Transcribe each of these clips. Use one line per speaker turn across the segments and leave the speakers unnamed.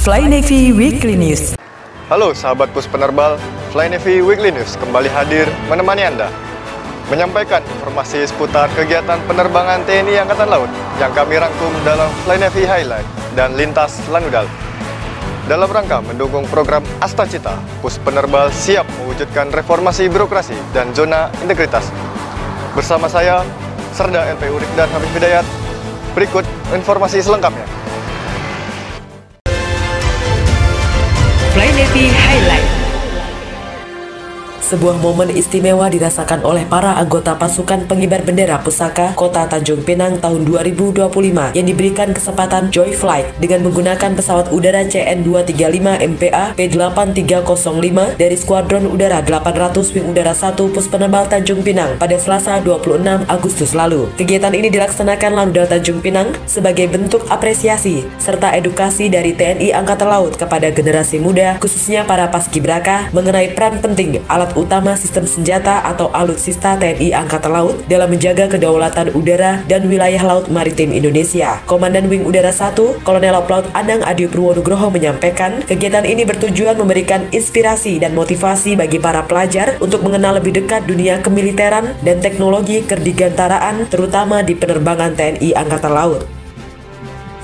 Fly Navy Weekly News.
Halo sahabat Pus Penerbal, Fly Navy Weekly News kembali hadir menemani Anda, menyampaikan informasi seputar kegiatan penerbangan TNI Angkatan Laut yang kami rangkum dalam Fly Navy Highlight dan Lintas Lanudal. Dalam rangka mendukung program Astacita, Pus Penerbal siap mewujudkan reformasi birokrasi dan zona integritas. Bersama saya, Serda LP Urik dan Habib Hidayat. Berikut informasi selengkapnya.
Fly Navy Highlight. Sebuah momen istimewa dirasakan oleh para anggota pasukan pengibar bendera pusaka Kota Tanjung Pinang tahun 2025 yang diberikan kesempatan joy flight dengan menggunakan pesawat udara CN235 MPA P8305 dari Skuadron Udara 800 Wing Udara 1 Pus Penerbal Tanjung Pinang pada Selasa 26 Agustus lalu. Kegiatan ini dilaksanakan Lanudal Tanjung Pinang sebagai bentuk apresiasi serta edukasi dari TNI Angkatan Laut kepada generasi muda, khususnya para paskibraka, mengenai peran penting alat utama sistem senjata atau alutsista TNI Angkatan Laut dalam menjaga kedaulatan udara dan wilayah laut maritim Indonesia. Komandan Wing Udara 1, Kolonel Laut Anang Adi Purwonugroho menyampaikan, kegiatan ini bertujuan memberikan inspirasi dan motivasi bagi para pelajar untuk mengenal lebih dekat dunia kemiliteran dan teknologi kerdigantaraan, terutama di penerbangan TNI Angkatan Laut.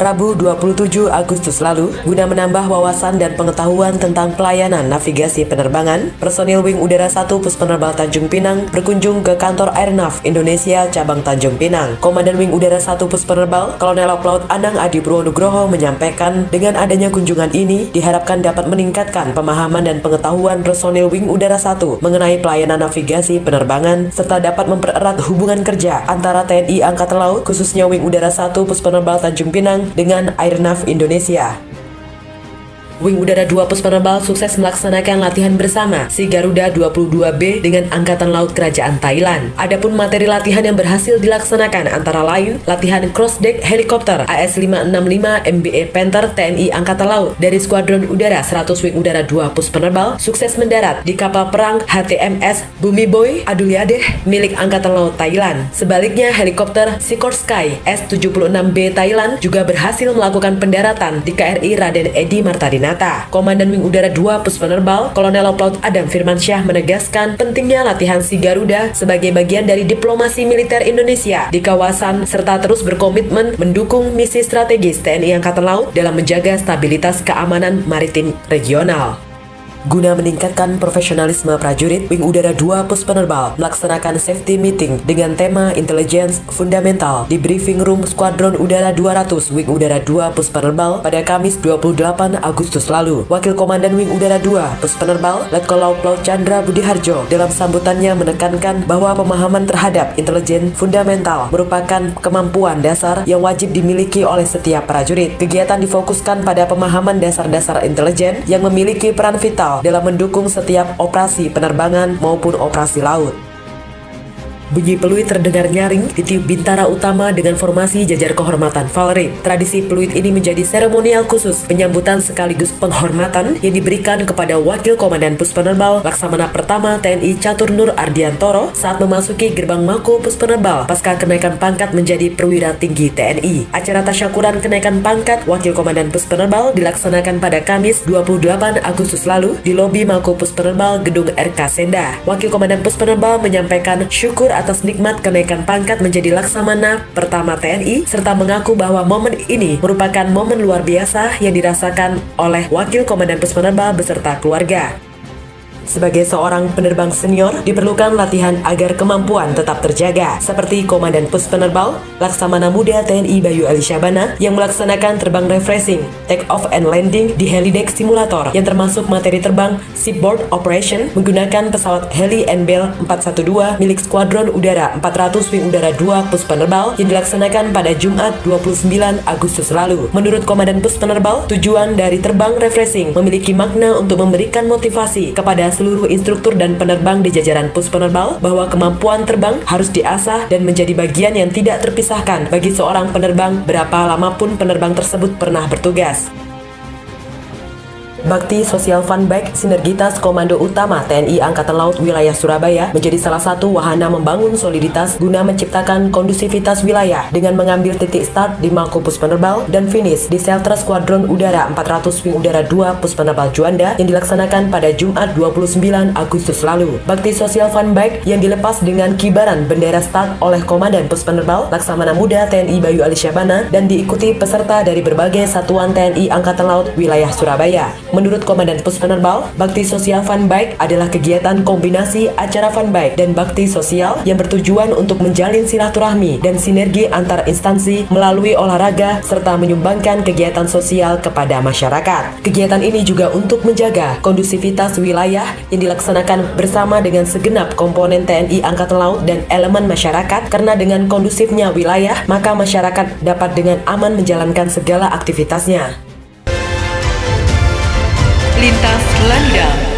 Rabu 27 Agustus lalu, guna menambah wawasan dan pengetahuan tentang pelayanan navigasi penerbangan, personil Wing Udara 1 Pus Penerbal Tanjung Pinang berkunjung ke kantor Airnav Indonesia cabang Tanjung Pinang. Komandan Wing Udara 1 Pus Penerbal, Kolonel Laut Anang Adi Purwonugroho menyampaikan, dengan adanya kunjungan ini diharapkan dapat meningkatkan pemahaman dan pengetahuan personil Wing Udara 1 mengenai pelayanan navigasi penerbangan serta dapat mempererat hubungan kerja antara TNI Angkatan Laut, khususnya Wing Udara 1 Pus Penerbal Tanjung Pinang dengan Airnav Indonesia. Wing Udara 2 Pus Penerbal sukses melaksanakan latihan bersama Si Garuda 22B dengan Angkatan Laut Kerajaan Thailand. Adapun materi latihan yang berhasil dilaksanakan antara lain latihan cross deck helikopter AS565 MBE Panther TNI Angkatan Laut dari Skuadron Udara 100 Wing Udara 2 Pus Penerbal sukses mendarat di kapal perang HTMS Bumi Boy Adulyadeh milik Angkatan Laut Thailand. Sebaliknya, helikopter Sikorsky S76B Thailand juga berhasil melakukan pendaratan di KRI Raden Edi Martadinata. Komandan Wing Udara 2 Pus Penerbal, Kolonel Laut Adam Firmansyah menegaskan pentingnya latihan Si Garuda sebagai bagian dari diplomasi militer Indonesia di kawasan serta terus berkomitmen mendukung misi strategis TNI Angkatan Laut dalam menjaga stabilitas keamanan maritim regional. Guna meningkatkan profesionalisme prajurit, Wing Udara 2 Pus Penerbal melaksanakan safety meeting dengan tema Intelligence Fundamental di Briefing Room Skuadron Udara 200 Wing Udara 2 Pus Penerbal pada Kamis 28 Agustus lalu. Wakil Komandan Wing Udara 2 Pus Penerbal, Letkol Laut Chandra Budiharjo, dalam sambutannya menekankan bahwa pemahaman terhadap intelijen fundamental merupakan kemampuan dasar yang wajib dimiliki oleh setiap prajurit. Kegiatan difokuskan pada pemahaman dasar-dasar intelijen yang memiliki peran vital dalam mendukung setiap operasi penerbangan maupun operasi laut. Bunyi peluit terdengar nyaring ditiup bintara utama dengan formasi jajar kehormatan Valrit. Tradisi peluit ini menjadi seremonial khusus penyambutan sekaligus penghormatan yang diberikan kepada Wakil Komandan Pus Penerbal Laksamana Pertama TNI Catur Nur Ardiantoro saat memasuki gerbang Mako Pus Penerbal pasca kenaikan pangkat menjadi perwira tinggi TNI. Acara tasyakuran kenaikan pangkat Wakil Komandan Pus Penerbal dilaksanakan pada Kamis 28 Agustus lalu di lobi Mako Pus Penerbal Gedung RK Senda. Wakil Komandan Pus Penerbal menyampaikan syukur atas nikmat kenaikan pangkat menjadi Laksamana Pertama TNI serta mengaku bahwa momen ini merupakan momen luar biasa yang dirasakan oleh Wakil Komandan Pus Penerbal beserta keluarga. Sebagai seorang penerbang senior, diperlukan latihan agar kemampuan tetap terjaga, seperti Komandan Pus Penerbal, Laksamana Muda TNI Bayu Ali Syabana yang melaksanakan terbang refreshing, take off and landing di helideck simulator yang termasuk materi terbang shipboard operation menggunakan pesawat heli NBL 412 milik Skuadron Udara 400 Wing Udara 2 Pus Penerbal yang dilaksanakan pada Jumat 29 Agustus lalu. Menurut Komandan Pus Penerbal, tujuan dari terbang refreshing memiliki makna untuk memberikan motivasi kepada seluruh instruktur dan penerbang di jajaran Pus Penerbal bahwa kemampuan terbang harus diasah dan menjadi bagian yang tidak terpisahkan bagi seorang penerbang berapa lama pun penerbang tersebut pernah bertugas. Bakti Sosial Fun Bike Sinergitas Komando Utama TNI Angkatan Laut Wilayah Surabaya menjadi salah satu wahana membangun soliditas guna menciptakan kondusivitas wilayah dengan mengambil titik start di Mako Puspenerbal dan finish di Shelter Skuadron Udara 400 Wing Udara 2 Puspenerbal Juanda yang dilaksanakan pada Jumat 29 Agustus lalu. Bakti Sosial Fun Bike yang dilepas dengan kibaran bendera start oleh Komandan Puspenerbal Laksamana Muda TNI Bayu Alisyabana dan diikuti peserta dari berbagai satuan TNI Angkatan Laut Wilayah Surabaya. Menurut Komandan Puspenerbal, Bakti Sosial Fun Bike adalah kegiatan kombinasi acara fun bike dan bakti sosial yang bertujuan untuk menjalin silaturahmi dan sinergi antar instansi melalui olahraga serta menyumbangkan kegiatan sosial kepada masyarakat. Kegiatan ini juga untuk menjaga kondusivitas wilayah yang dilaksanakan bersama dengan segenap komponen TNI Angkatan Laut dan elemen masyarakat, karena dengan kondusifnya wilayah, maka masyarakat dapat dengan aman menjalankan segala aktivitasnya. Lintas Lanudal.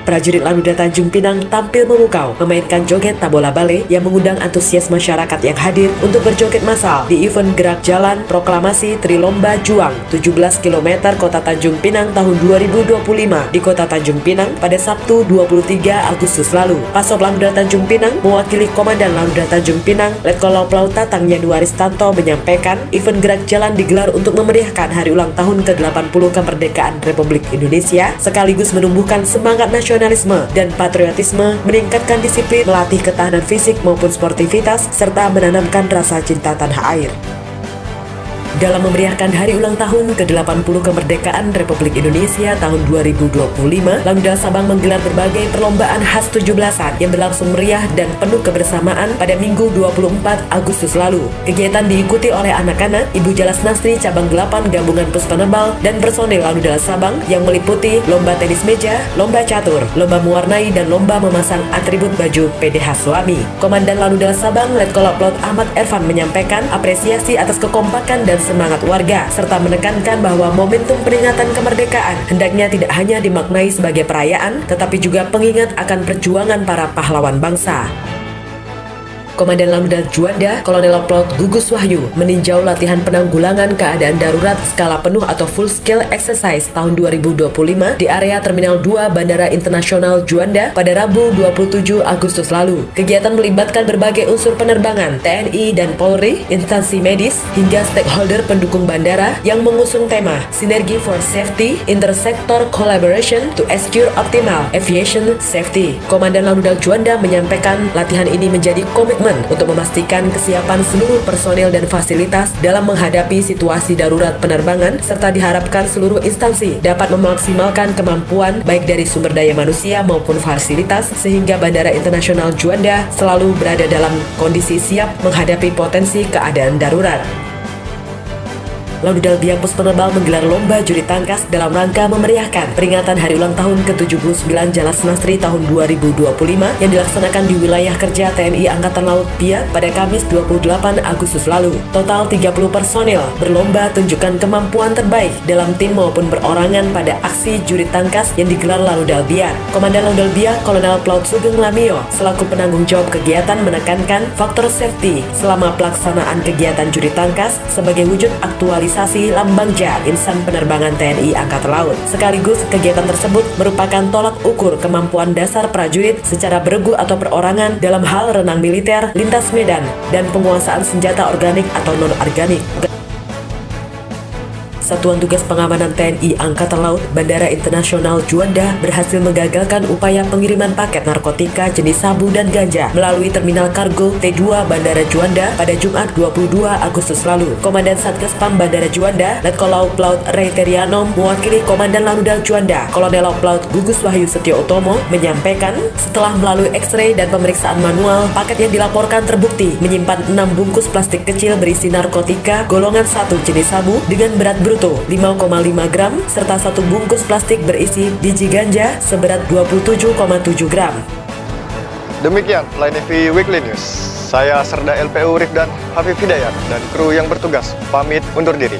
Prajurit Lanuda Tanjung Pinang tampil memukau memainkan joget Tabola Bale yang mengundang antusias masyarakat yang hadir untuk berjoget massal di event gerak jalan proklamasi Trilomba Juang 17 km Kota Tanjung Pinang tahun 2025 di Kota Tanjung Pinang pada Sabtu 23 Agustus lalu. Pasop Lanuda Tanjung Pinang mewakili Komandan Lanuda Tanjung Pinang Letkol Laut Tatang Yanuaristanto menyampaikan event gerak jalan digelar untuk memeriahkan hari ulang tahun ke-80 kemerdekaan Republik Indonesia sekaligus menumbuhkan semangat nasional dan patriotisme, meningkatkan disiplin, melatih ketahanan fisik maupun sportivitas, serta menanamkan rasa cinta tanah air. Dalam memeriahkan hari ulang tahun ke-80 kemerdekaan Republik Indonesia tahun 2025, Lanudal Sabang menggelar berbagai perlombaan khas 17-an yang berlangsung meriah dan penuh kebersamaan pada Minggu 24 Agustus lalu. Kegiatan diikuti oleh anak-anak, Ibu Jalas Nastri Cabang 8 Gabungan Puspenerbal dan personil Lanudal Sabang yang meliputi lomba tenis meja, lomba catur, lomba mewarnai, dan lomba memasang atribut baju PDH suami. Komandan Lanudal Sabang Letkol Laut Ahmad Ervan menyampaikan apresiasi atas kekompakan dan semangat warga, serta menekankan bahwa momentum peringatan kemerdekaan hendaknya tidak hanya dimaknai sebagai perayaan, tetapi juga pengingat akan perjuangan para pahlawan bangsa. Komandan Lanuda Juanda, Kolonel Laut Gugus Wahyu, meninjau latihan penanggulangan keadaan darurat skala penuh atau full scale exercise tahun 2025 di area Terminal 2 Bandara Internasional Juanda pada Rabu 27 Agustus lalu. Kegiatan melibatkan berbagai unsur penerbangan, TNI dan Polri, instansi medis, hingga stakeholder pendukung bandara yang mengusung tema Sinergi for Safety, Intersector Collaboration to Ensure Optimal Aviation Safety. Komandan Lanuda Juanda menyampaikan latihan ini menjadi komitmen untuk memastikan kesiapan seluruh personel dan fasilitas dalam menghadapi situasi darurat penerbangan, serta diharapkan seluruh instansi dapat memaksimalkan kemampuan baik dari sumber daya manusia maupun fasilitas sehingga Bandara Internasional Juanda selalu berada dalam kondisi siap menghadapi potensi keadaan darurat. Lanudal Biang Puspenerbal menggelar lomba juri tangkas dalam rangka memeriahkan peringatan hari ulang tahun ke-79 Jalas Nastri tahun 2025 yang dilaksanakan di wilayah kerja TNI Angkatan Laut Biak pada Kamis 28 Agustus lalu. Total 30 personil berlomba tunjukkan kemampuan terbaik dalam tim maupun berorangan pada aksi juri tangkas yang digelar Lanudal Biak. Komandan Lanudal Biak, Kolonel Laut Sugeng Lamio, selaku penanggung jawab kegiatan menekankan faktor safety selama pelaksanaan kegiatan juri tangkas sebagai wujud aktualisasi lambang JA Insan Penerbangan TNI Angkatan Laut. Sekaligus kegiatan tersebut merupakan tolak ukur kemampuan dasar prajurit secara beregu atau perorangan dalam hal renang militer, lintas medan, dan penguasaan senjata organik atau non-organik. Satuan Tugas Pengamanan TNI Angkatan Laut Bandara Internasional Juanda berhasil menggagalkan upaya pengiriman paket narkotika jenis sabu dan ganja melalui Terminal Kargo T2 Bandara Juanda pada Jumat 22 Agustus lalu. Komandan Satgas PAM Bandara Juanda, Letkol Laut Ray Teriano, mewakili Komandan Lanudal Juanda, Kolonel Laut Gugus Wahyu Setio Utomo, menyampaikan setelah melalui X-ray dan pemeriksaan manual, paket yang dilaporkan terbukti menyimpan 6 bungkus plastik kecil berisi narkotika golongan 1 jenis sabu dengan berat bruto 5,5 gram serta 1 bungkus plastik berisi biji ganja seberat 27,7 gram.
Demikian Fly Navy Weekly News. Saya Serda LPU Rifdan Hafif Hidayat dan kru yang bertugas pamit undur diri.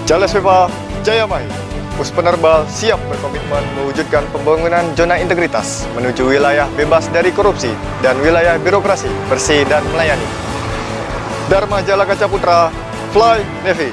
Jalas Viva Jaya Mahi. Puspenerbal siap berkomitmen mewujudkan pembangunan zona integritas menuju wilayah bebas dari korupsi dan wilayah birokrasi bersih dan melayani. Dharma Jala Kaca Putra, Fly Navy.